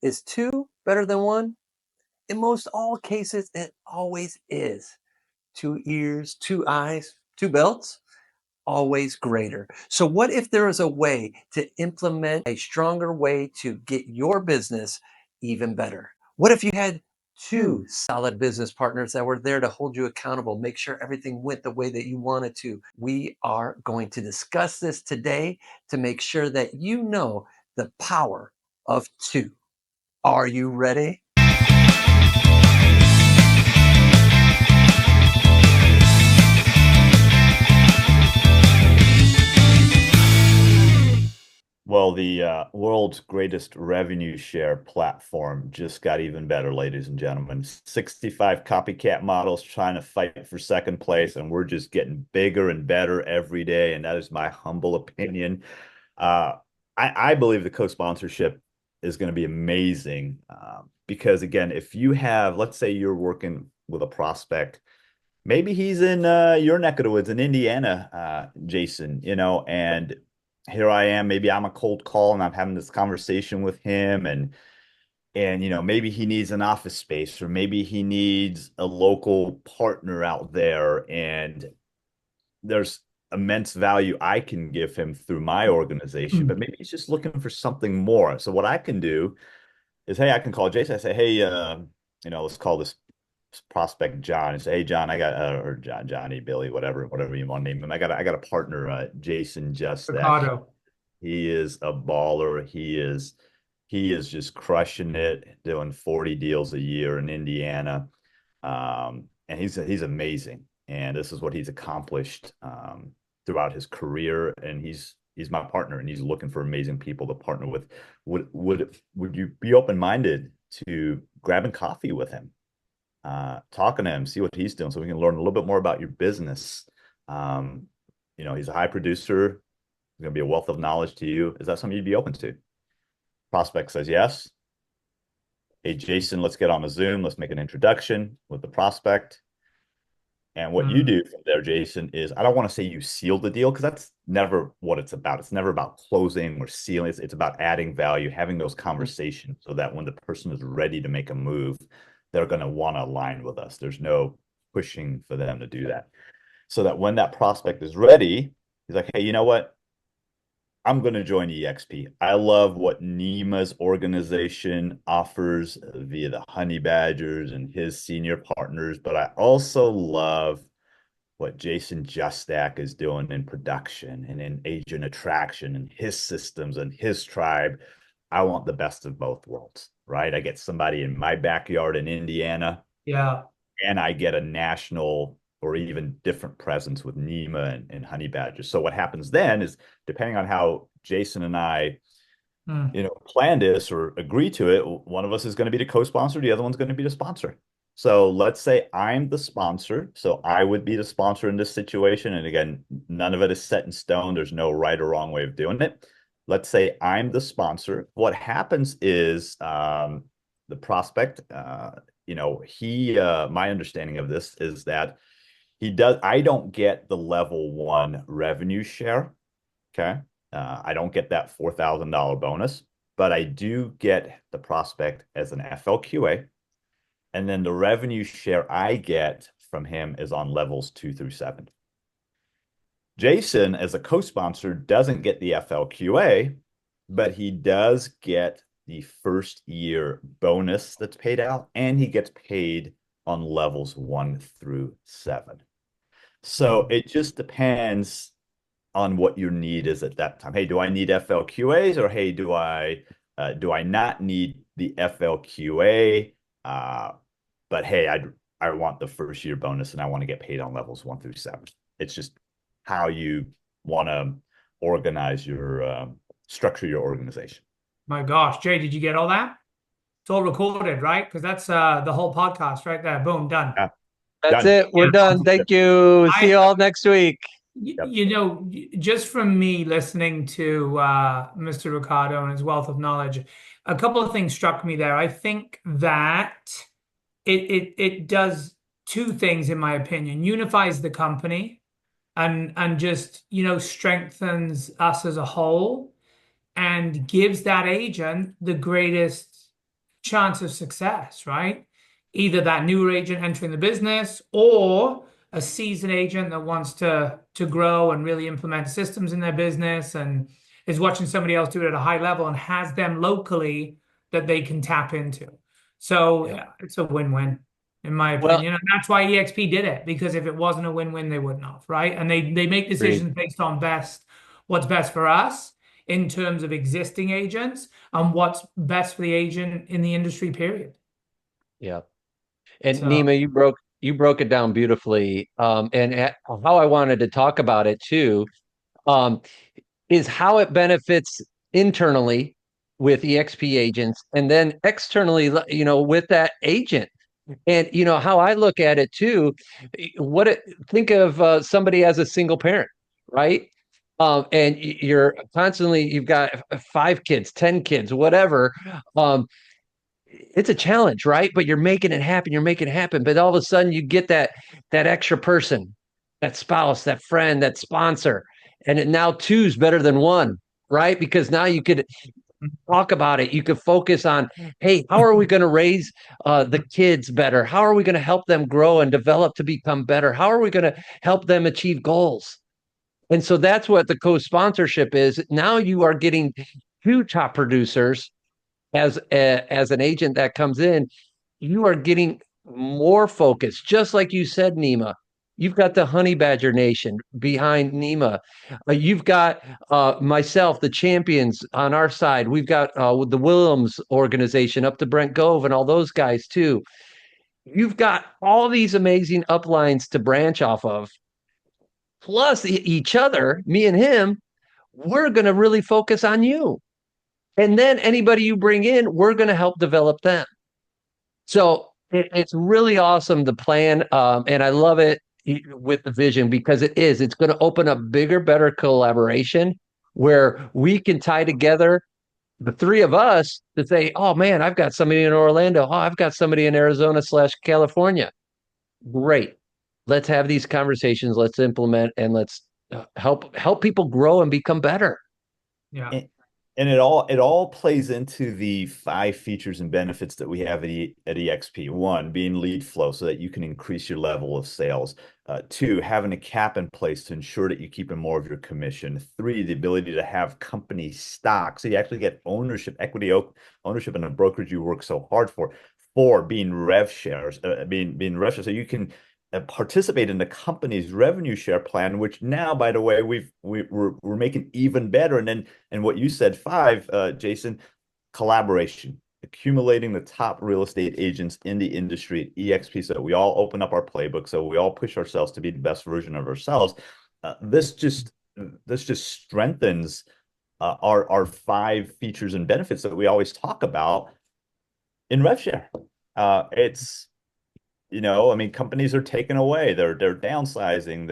Is two better than one? In most all cases, it always is. Two ears, two eyes, two belts, always greater. So, what if there is a way to implement a stronger way to get your business even better? What if you had two solid business partners that were there to hold you accountable, make sure everything went the way that you wanted to? We are going to discuss this today to make sure that you know the power of two. Are you ready? Well, the world's greatest revenue share platform just got even better, ladies and gentlemen. 65 copycat models trying to fight for second place, and we're just getting bigger and better every day. And that is my humble opinion. Uh, I believe the co-sponsorship is going to be amazing because, again, if you have, let's say you're working with a prospect, maybe he's in your neck of the woods in Indiana, Jason, and here I am, maybe I'm a cold call and I'm having this conversation with him and maybe he needs an office space or maybe he needs a local partner out there and there's immense value I can give him through my organization, but maybe he's just looking for something more. So what I can do is, hey, I can call Jason. I say, hey, let's call this prospect John and say, hey, John, I got or John, Johnny, Billy, whatever you want to name him. I got a partner, Jason Justak. Ricardo. He is a baller. He is just crushing it, doing 40 deals a year in Indiana. And he's amazing. And this is what he's accomplished throughout his career. And he's my partner, and he's looking for amazing people to partner with. Would you be open-minded to grabbing coffee with him, talking to him, see what he's doing, so we can learn a little bit more about your business? He's a high producer. He's going to be a wealth of knowledge to you. Is that something you'd be open to? Prospect says yes. Hey, Jason, let's get on a Zoom. Let's make an introduction with the prospect. And what you do from there, Jason, is I don't want to say you seal the deal because that's never what it's about. It's never about closing or sealing. It's about adding value, having those conversations so that when the person is ready to make a move, they're going to want to align with us. There's no pushing for them to do that. So that when that prospect is ready, he's like, hey, you know what? I'm going to join EXP. I love what Nima's organization offers via the Honey Badgers and his senior partners, but I also love what Jason Justak is doing in production and in agent attraction and his systems and his tribe. I want the best of both worlds, right? I get somebody in my backyard in Indiana, Yeah. and I get a national or even different presence with Nima and Honey Badger. So what happens then is, depending on how Jason and I, plan this or agree to it, one of us is going to be the co-sponsor, the other one's going to be the sponsor. So let's say I'm the sponsor. So I would be the sponsor in this situation. And again, none of it is set in stone. There's no right or wrong way of doing it. Let's say I'm the sponsor. What happens is the prospect, my understanding of this is that I don't get the level one revenue share. Okay. I don't get that $4,000 bonus, but I do get the prospect as an FLQA. And then the revenue share I get from him is on levels 2 through 7. Jason, as a co-sponsor, doesn't get the FLQA, but he does get the first year bonus that's paid out, and he gets paid on levels 1 through 7. So it just depends on what your need is at that time. Hey, do I need FLQAs, or hey, do I not need the FLQA? But hey, I want the first year bonus and I want to get paid on levels 1 through 7. It's just how you want to organize your structure your organization. My gosh, Jay, did you get all that? It's all recorded, right? Because that's the whole podcast right there. Boom, done. Yeah, That's done. it. We're done. Thank you. See you all next week. Yep. Just from me listening to Mr. Ricardo and his wealth of knowledge, a couple of things struck me there. I think that it does two things, in my opinion: unifies the company and just strengthens us as a whole, and gives that agent the greatest chance of success, right? Either that newer agent entering the business or a seasoned agent that wants to grow and really implement systems in their business and is watching somebody else do it at a high level and has them locally that they can tap into. So Yeah. yeah, it's a win-win in my Well, opinion. And that's why EXP did it, because if it wasn't a win-win, they wouldn't have, right? And they make agreed. decisions based on what's best for us in terms of existing agents and what's best for the agent in the industry, period. Yeah. And So Nima, you broke it down beautifully. How I wanted to talk about it too, um, is how it benefits internally with EXP agents, and then externally, with that agent. And how I look at it too, think of somebody as a single parent, right? And you've got 5 kids, 10 kids, whatever. Um, it's a challenge, right? But you're making it happen. You're making it happen. But all of a sudden, you get that extra person, that spouse, that friend, that sponsor, and now two's better than one, right? Because now you could talk about it. You could focus on, hey, how are we going to raise the kids better? How are we going to help them grow and develop to become better? How are we going to help them achieve goals? And so that's what the co-sponsorship is. Now you are getting two top producers as an agent that comes in. You are getting more focus, just like you said, Nima. You've got the Honey Badger Nation behind Nima. You've got myself, the champions on our side. We've got the Williams organization up to Brent Gove and all those guys too. You've got all these amazing uplines to branch off of, plus each other, me and him. We're going to really focus on you. And then anybody you bring in, we're going to help develop them. So it's really awesome the plan, and I love it with the vision because it's going to open up bigger, better collaboration where we can tie together the three of us to say, oh man, I've got somebody in Orlando. Oh, I've got somebody in Arizona/California. Great. Let's have these conversations. Let's implement and let's help people grow and become better. yeah, And, and it all plays into the 5 features and benefits that we have at EXP. One, being lead flow so that you can increase your level of sales. Two, having a cap in place to ensure that you keep in more of your commission. Three, the ability to have company stock. So you actually get equity ownership in a brokerage you work so hard for. Four, being rev shares, being rev shares. So you can participate in the company's revenue share plan, which now, by the way, we're making even better. And what you said, 5, Jason, collaboration, accumulating the top real estate agents in the industry at EXP, so that we all open up our playbook, so we all push ourselves to be the best version of ourselves. This just strengthens our 5 features and benefits that we always talk about in RevShare. It's I mean, companies are taking away, they're downsizing,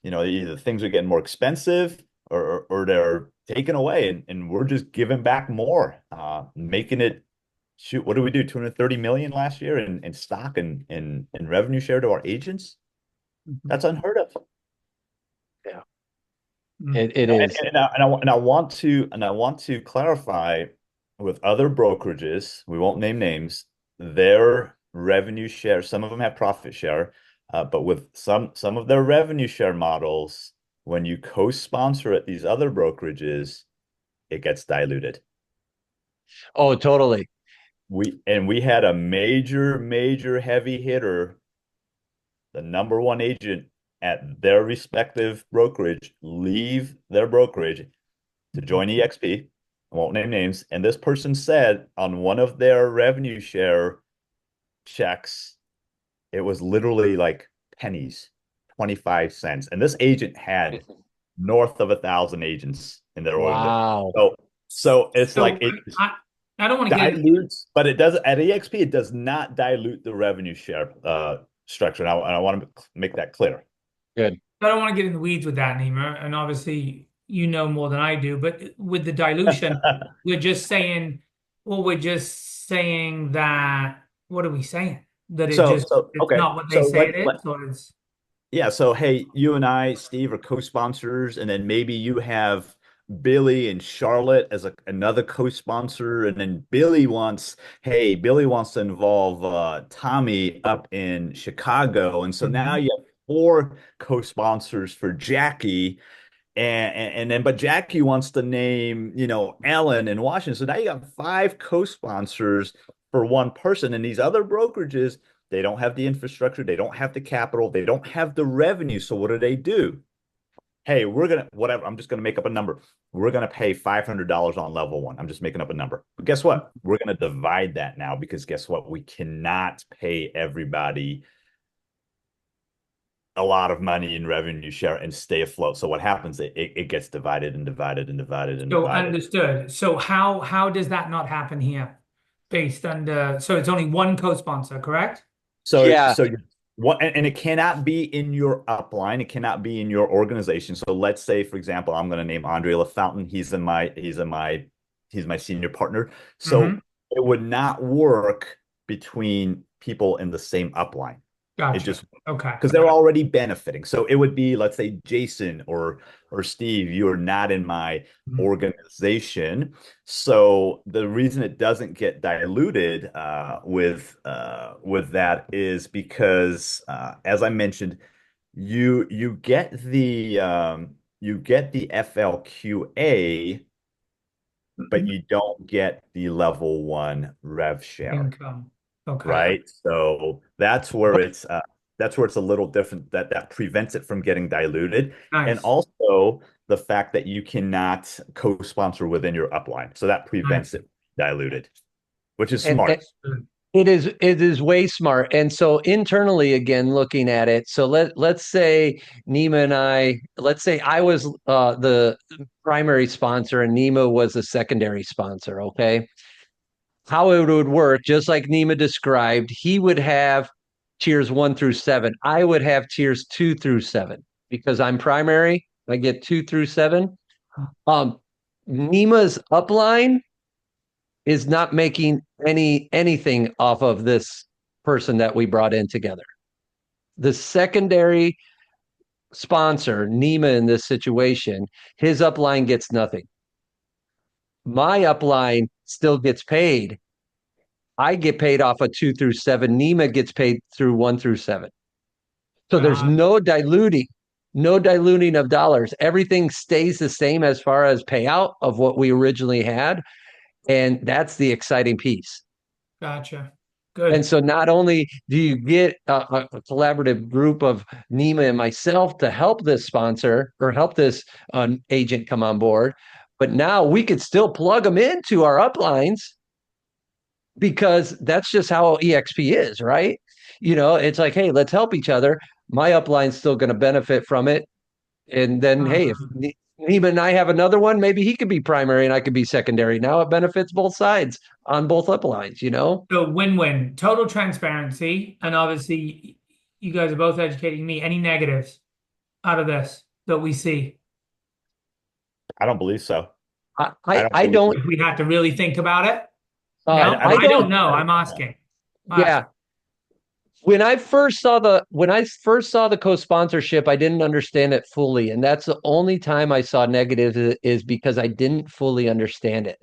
either things are getting more expensive or they're taken away, and we're just giving back more, making it shoot, what do we do? 230 million last year in stock and revenue share to our agents. Mhm. That's unheard of. Yeah, Mm. it is. And I want to clarify with other brokerages, we won't name names, their revenue share, some of them have profit share, but with some of their revenue share models, when you co-sponsor at these other brokerages, it gets diluted. Oh, totally. We had a major heavy hitter, the number one agent at their respective brokerage, leave their brokerage to join EXP. I won't name names. And this person said on one of their revenue share checks, it was literally like pennies, 25 cents. And this agent had north of 1,000 agents in their organization. Wow. So it's like So it I don't want to get into dilutes, but it does at EXP, it does not dilute the revenue share structure. And I want to make that clear. Good. I don't want to get in the weeds with that, Nima, and obviously you know more than I do, but with the dilution, we're just saying, we're just saying that, what are we saying? That it's Okay. not what they So say it is, or it's yeah. So, hey, you and I, Steve, are co-sponsors, and then maybe you have Billy and Charlotte as another co-sponsor, and then Billy wants to involve Tommy up in Chicago, and so now Mhm. you have four co-sponsors for Jackie, and then but Jackie wants to name, Ellen in Washington. So now you got five co-sponsors for one person. And these other brokerages, they don't have the infrastructure, they don't have the capital, they don't have the revenue. So what do? Hey, we're gonna whatever. I'm just gonna make up a number. We're gonna pay $500 on level one. I'm just making up a number. But guess what? We're gonna divide that now because guess what? We cannot pay everybody a lot of money in revenue share and stay afloat. So what happens? It gets divided and divided and divided and So divided. understood. So how does that not happen here? Based on so it's only one co-sponsor, correct? So Yeah. so you what and it cannot be in your upline, it cannot be in your organization. So let's say, for example, I'm going to name Andre LaFountain. He's my senior partner. Mm-hmm. So it would not work between people in the same upline. It Gotcha. just Okay. because they're already benefiting. So it would be, let's say, Jason or Steve, you are not in my Mhm. organization. So the reason it doesn't get diluted with that is because, as I mentioned, you get the FLQA, but Mhm. you don't get the level one rev share. Income. Okay. Right? So that's where it's a little different, that prevents it from getting diluted. And Nice. also the fact that you cannot co-sponsor within your upline. So that prevents Nice. it diluted, which is And smart. Understood. it is way smart. And so internally, again, looking at it, so let's say Nima and let's say I was the primary sponsor and Nima was a secondary sponsor. Okay, how it would work, just like Nima described, he would have tiers 1 through 7. I would have tiers 2 through 7 because I'm primary. I get 2 through 7. Um, Nima's upline is not making anything off of this person that we brought in together. The secondary sponsor, Nima, in this situation, his upline gets nothing. My upline still gets paid. I get paid off of 2 through 7. Nima gets paid through 1 through 7. So there's Uh, no diluting of dollars. Everything stays the same as far as payout of what we originally had. And that's the exciting piece. gotcha. And Good. so not only do you get a collaborative group of Nima and myself to help this sponsor or help this agent come on board, but now we could still plug them into our uplines because that's just how EXP is, right? It's like, hey, let's help each other. My upline's still going to benefit from it. And then, hey, if Mhm. Nima and I have another one, maybe he could be primary and I could be secondary. Now it benefits both sides on both uplines. So win-win, total transparency, and obviously you guys are both educating me. Any negatives out of this that we see? I don't believe so. I, I I, don't I believe don't, If we had to really think about it? uh, No, I I don't I think don't don't, know. I'm asking. I'm yeah. asking. When I first saw the co-sponsorship, I didn't understand it fully, and that's the only time I saw negatives is because I didn't fully understand it.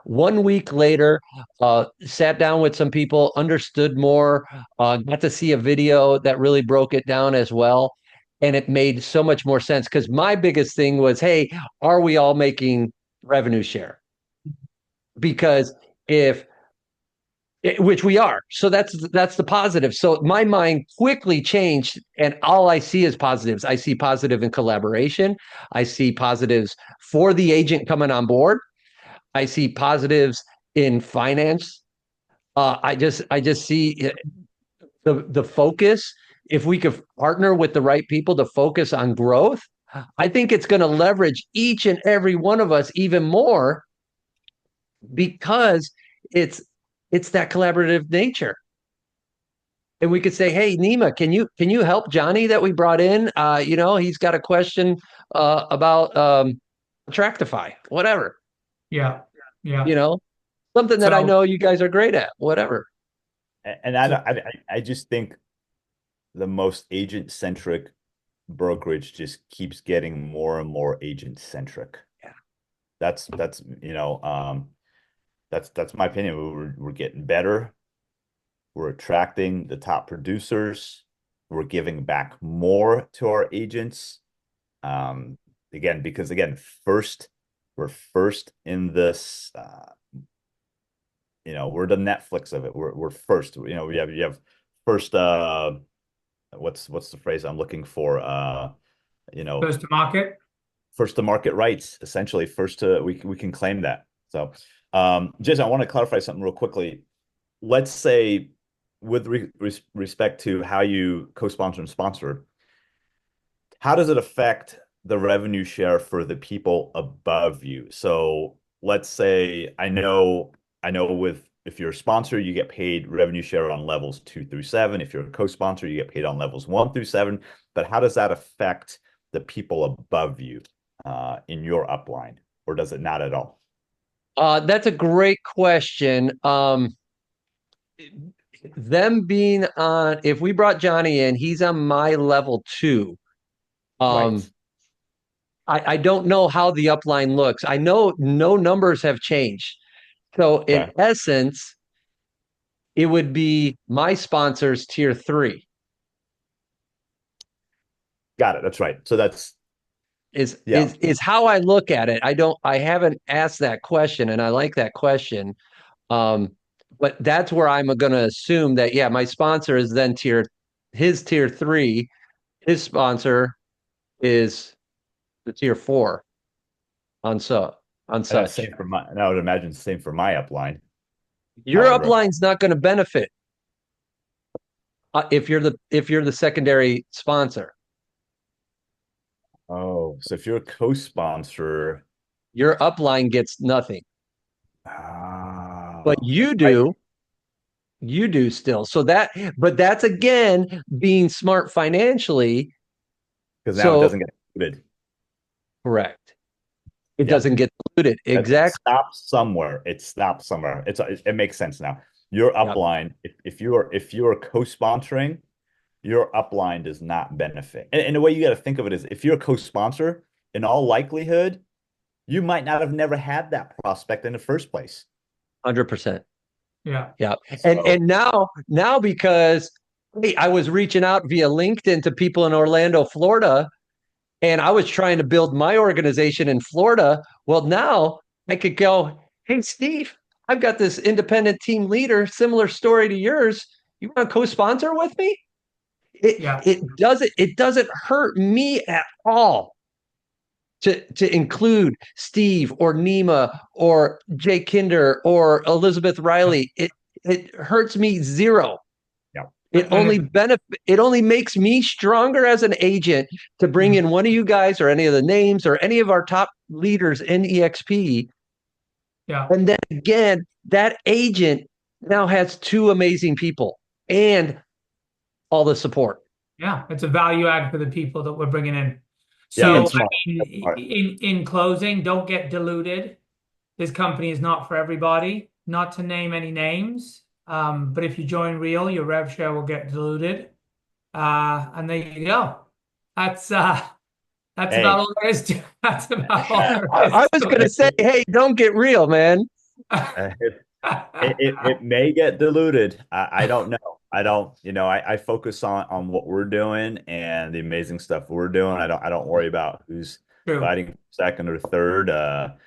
1 week later, sat down with some people, understood more, got to see a video that really broke it down as well, and it made so much more sense. Because my biggest thing was, hey, are we all making revenue share? Because if which we are. So that's the positive. So my mind quickly changed, and all I see is positives. I see positive in collaboration. I see positives for the agent coming on board. I see positives in finance. I just see the focus. If we could partner with the right people to focus on growth, I think it's going to leverage each and every one of us even more because it's it's that collaborative nature. And we could say, "Hey, Nima, can you help Johnny that we brought in? He's got a question about Tractify, whatever. Yeah. You Yeah. know, something that I So know you guys are great at, whatever." and so I just think the most agent centric brokerage just keeps getting more and more agent centric. Yeah. that's that's my opinion. We're getting better. We're attracting the top producers. We're giving back more to our agents. Um, Again, because again, we're first in this. We're the Netflix of it. We're first. You have first. What's the phrase I'm looking for? You know, First to market. first to market rights. Essentially, first to we can claim that. So, Jason, I want to clarify something real quickly. Let's say, with respect to how you co-sponsor and sponsor, how does it affect the revenue share for the people above you? So let's say I know with if you're a sponsor, you get paid revenue share on levels 2 through 7. If you're a co-sponsor, you get paid on levels 1 through 7. But how does that affect the people above you in your upline, or does it not at all? That's a great question. Them being on, if we brought Johnny in, he's on my level 2. Right. Um, I don't know how the upline looks. I know no numbers have changed. So in Okay. essence, it would be my sponsors tier 3 Got it. That's right. So that's is yeah. is is how I look at it. I haven't asked that question, and I like that question. Um, but that's where I'm going to assume that, yeah, my sponsor is then tier 3. His sponsor is the tier 4 on so on And that's such. same for my, and I would imagine the same for my upline, Your how I'd run. upline's not going to benefit if you're the secondary sponsor. Oh, so if you're a co-sponsor, Your upline gets nothing, but that's you right. do. You do still. But that's again being smart financially. Because now it So doesn't get included. correct. It Yeah, doesn't get diluted. it Exactly. stops somewhere. It stops somewhere. It makes sense now. Your Yep. upline, if you're co-sponsoring, your upline does not benefit. And the way you got to think of it is, if you're a co-sponsor, in all likelihood, you might not have never had that prospect in the first place. 100%. Yeah. Yeah. And So and now because hey, I was reaching out via LinkedIn to people in Orlando, Florida, and I was trying to build my organization in Florida. Well, now I could go, hey, Steve, I've got this independent team leader, similar story to yours. You want to co-sponsor with me? It Yeah. it doesn't hurt me at all to include Steve or Nima or Jay Kinder or Elizabeth Yeah. Riley. It hurts me zero. yeah, And It only makes me stronger as an agent to bring in one of you guys or any of the names or any of our top leaders in EXP. yeah. And then again, that agent now has two amazing people and all the support. Yeah. It's a value add for the people that we're bringing in. yeah, It So, that's I smart. That's mean, smart. in closing, don't get deluded. This company is not for everybody, not to name any names. But if you join Real, your rev share will get diluted. And there you go. That's that's about Hey, all there is to that's about all there I is was to going to say, hey, don't get real, man. it. it may get diluted. I don't know. I don't, I focus on what we're doing and the amazing stuff we're doing. I don't worry about who's True. fighting second or third. No,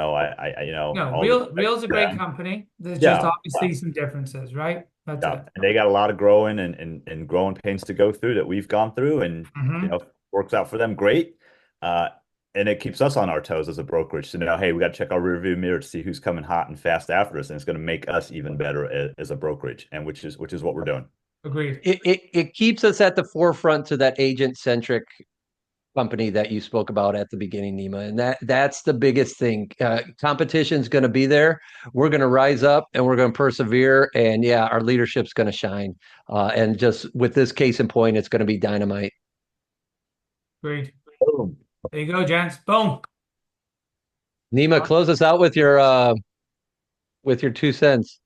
all respect Real's a to great them. company. There's just Yeah, obviously some differences, right? That's yeah. it. And they got a lot of growing and growing pains to go through that we've gone through, and Hmm. works out for them, great. Uh, and it keeps us on our toes as a brokerage to know, hey, we got to check our rearview mirror to see who's coming hot and fast after us, and it's going to make us even better as a brokerage, and which is what we're doing. Agreed. It keeps us at the forefront to that agent centric company that you spoke about at the beginning, Nima, and that's the biggest thing. Competition's going to be there. We're going to rise up and we're going to persevere, and yeah, our leadership's going to shine. And just with this case in point, it's going to be dynamite. Agreed. Boom. There you go, gents. Boom. Nima, close us out with your 2 cents.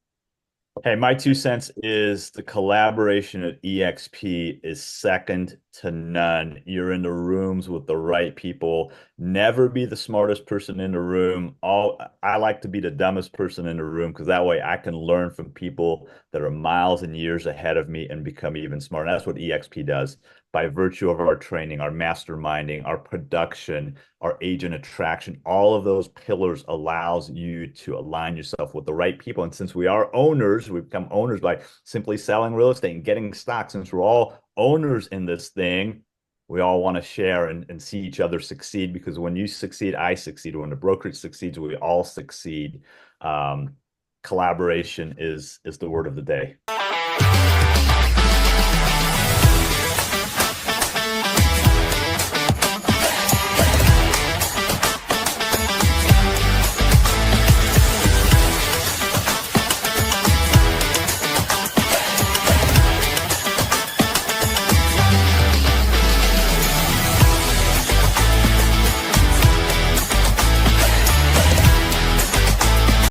Hey, my 2 cents is the collaboration at EXP is second to none. You're in the rooms with the right people. Never be the smartest person in the room. I like to be the dumbest person in the room because that way I can learn from people that are miles and years ahead of me and become even smarter. That's what EXP does by virtue of our training, our masterminding, our production, our agent attraction. All of those pillars allows you to align yourself with the right people. And since we are owners, we become owners by simply selling real estate and getting stocks. Since we're all owners in this thing, we all want to share and see each other succeed, because when you succeed, I succeed. When the brokerage succeeds, we all succeed. Collaboration is the word of the day.